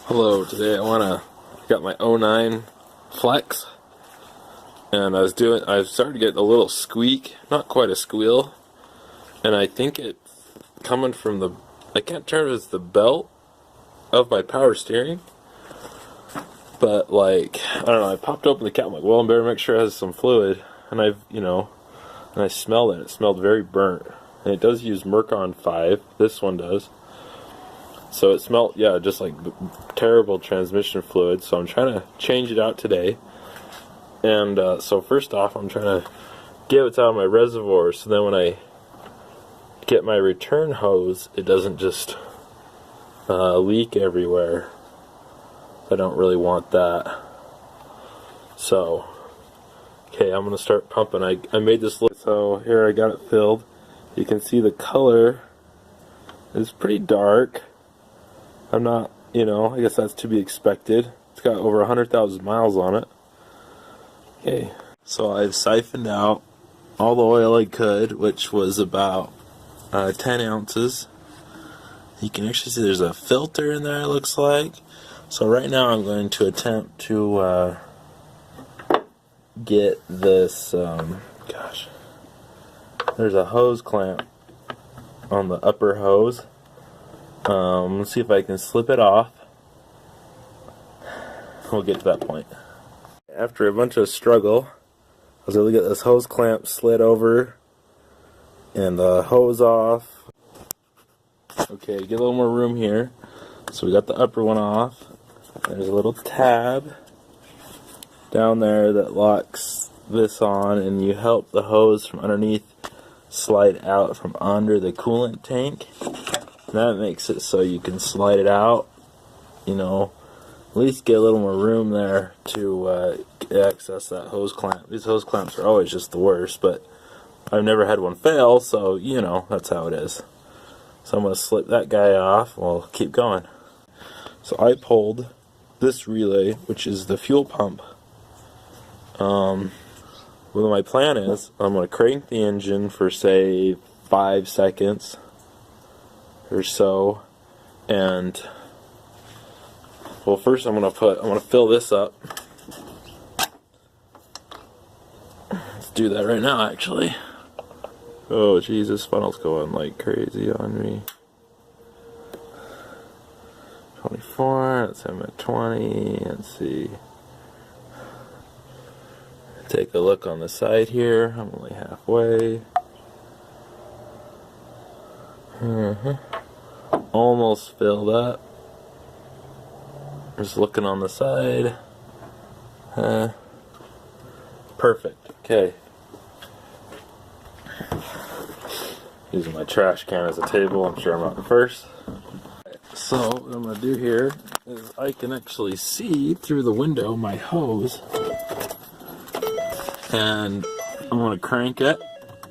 Hello, today I got my '09 Flex, and I started to get a little squeak, not quite a squeal, and I think it's coming from I can't tell if it's the belt of my power steering, but like, I don't know, I popped open the cap, I'm like, well, I better make sure it has some fluid, and and I smelled it smelled very burnt, and it does use Mercon 5, this one does. So it smelled, yeah, just like terrible transmission fluid. So I'm trying to change it out today. And so first off, I'm trying to get it out of my reservoir. So then when I get my return hose, it doesn't just leak everywhere. I don't really want that. So, okay, I'm going to start pumping. I made this look. So here I got it filled. You can see the color is pretty dark. I'm not, I guess that's to be expected. It's got over 100,000 miles on it. Okay, so I've siphoned out all the oil I could, which was about 10 ounces. You can actually see there's a filter in there, it looks like. So right now I'm going to attempt to get this, there's a hose clamp on the upper hose. Let's see if I can slip it off. We'll get to that point. After a bunch of struggle, I was able to get this hose clamp slid over and the hose off. Okay, get a little more room here. So we got the upper one off. There's a little tab down there that locks this on, and you help the hose from underneath slide out from under the coolant tank. That makes it so you can slide it out, at least get a little more room there to access that hose clamp. These hose clamps are always just the worst, but I've never had one fail, so that's how it is. So I'm going to slip that guy off. We'll keep going. So I pulled this relay, which is the fuel pump. Well, my plan is I'm going to crank the engine for, say, 5 seconds or so, and well, first I'm gonna fill this up. Let's do that right now, actually. Oh Jesus, funnel's going like crazy on me. 24, let's have at 20, let's see. Take a look on the side here, I'm only halfway. Almost filled up. Just looking on the side. Perfect. Okay. Using my trash can as a table. I'm sure I'm up first. So what I'm going to do here is I can actually see through the window my hose. And I'm going to crank it.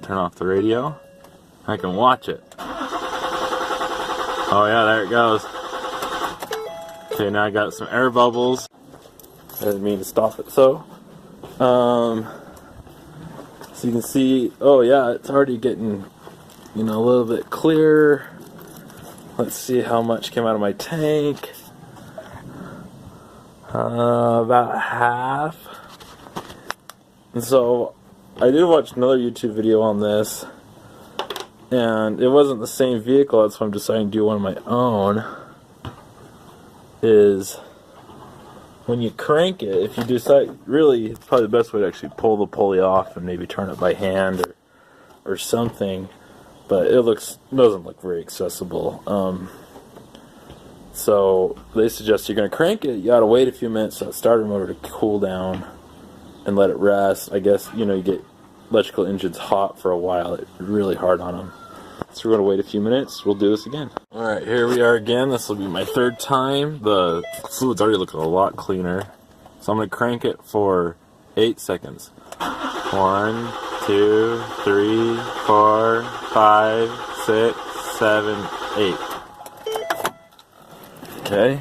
Turn off the radio. I can watch it. Oh yeah, there it goes. Okay, now I got some air bubbles. I didn't mean to stop it so you can see, oh yeah, it's already getting, a little bit clearer. Let's see how much came out of my tank. About half. And so, I did watch another YouTube video on this, and it wasn't the same vehicle, that's why I'm deciding to do one of my own. Is when you crank it, if you decide, really, it's probably the best way to actually pull the pulley off and maybe turn it by hand or something, but it doesn't look very accessible. So they suggest you're going to crank it, you gotta wait a few minutes for that starter motor to cool down and let it rest. I guess, you get electrical engines hot for a while, it's really hard on them. So we're going to wait a few minutes, we'll do this again. Alright, here we are again. This will be my third time. The fluid's already looking a lot cleaner. So I'm going to crank it for 8 seconds. 1, 2, 3, 4, 5, 6, 7, 8. Okay.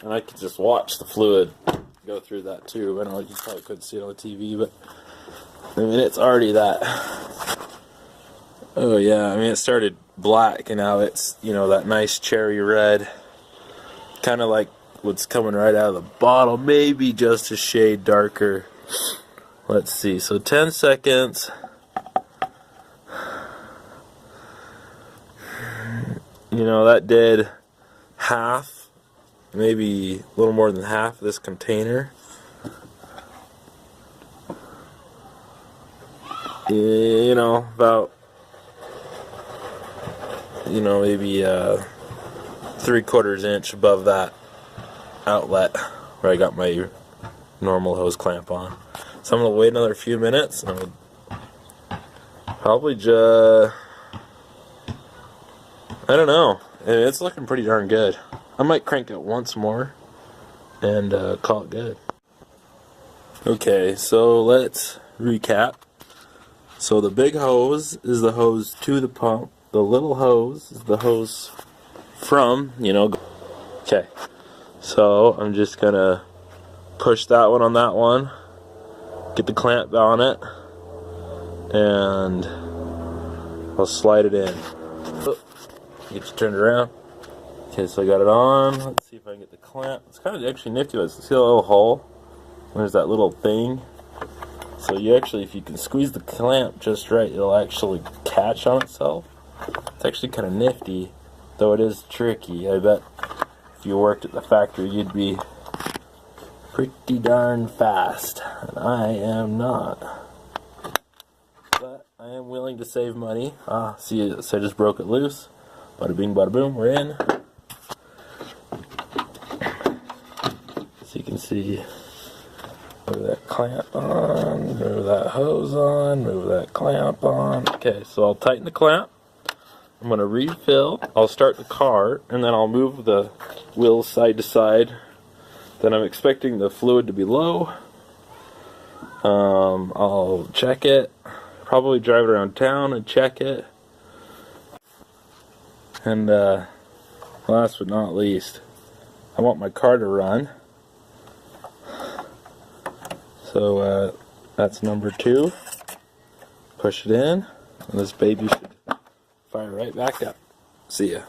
And I could just watch the fluid go through that tube. I know you probably couldn't see it on the TV, but it's already that. Oh yeah, it started black and now it's, that nice cherry red. Kind of like what's coming right out of the bottle. Maybe just a shade darker. Let's see. So 10 seconds. You know, that did half, maybe a little more than half of this container. You know, about, you know, maybe 3/4 inch above that outlet where I got my normal hose clamp on. So I'm going to wait another few minutes and probably just, I don't know. It's looking pretty darn good. I might crank it once more and call it good. Okay, so let's recap. So the big hose is the hose to the pump. The little hose is the hose from, you know. Okay, so I'm just gonna push that one on that one, get the clamp on it, and I'll slide it in. Get you turned around. Okay, so I got it on. Let's see if I can get the clamp. It's kind of actually nifty. See that little hole? There's that little thing. So you actually, if you can squeeze the clamp just right, it'll actually catch on itself. It's actually kind of nifty, though it is tricky. I bet if you worked at the factory, you'd be pretty darn fast. And I am not. But I am willing to save money. See, so I just broke it loose. Bada bing, bada boom, we're in. So you can see, move that clamp on, move that hose on, move that clamp on. Okay, so I'll tighten the clamp. I'm going to refill. I'll start the car, and then I'll move the wheels side to side. Then I'm expecting the fluid to be low. I'll check it. Probably drive it around town and check it. And last but not least, I want my car to run. So that's number 2. Push it in, and this baby should fire right back up. See ya.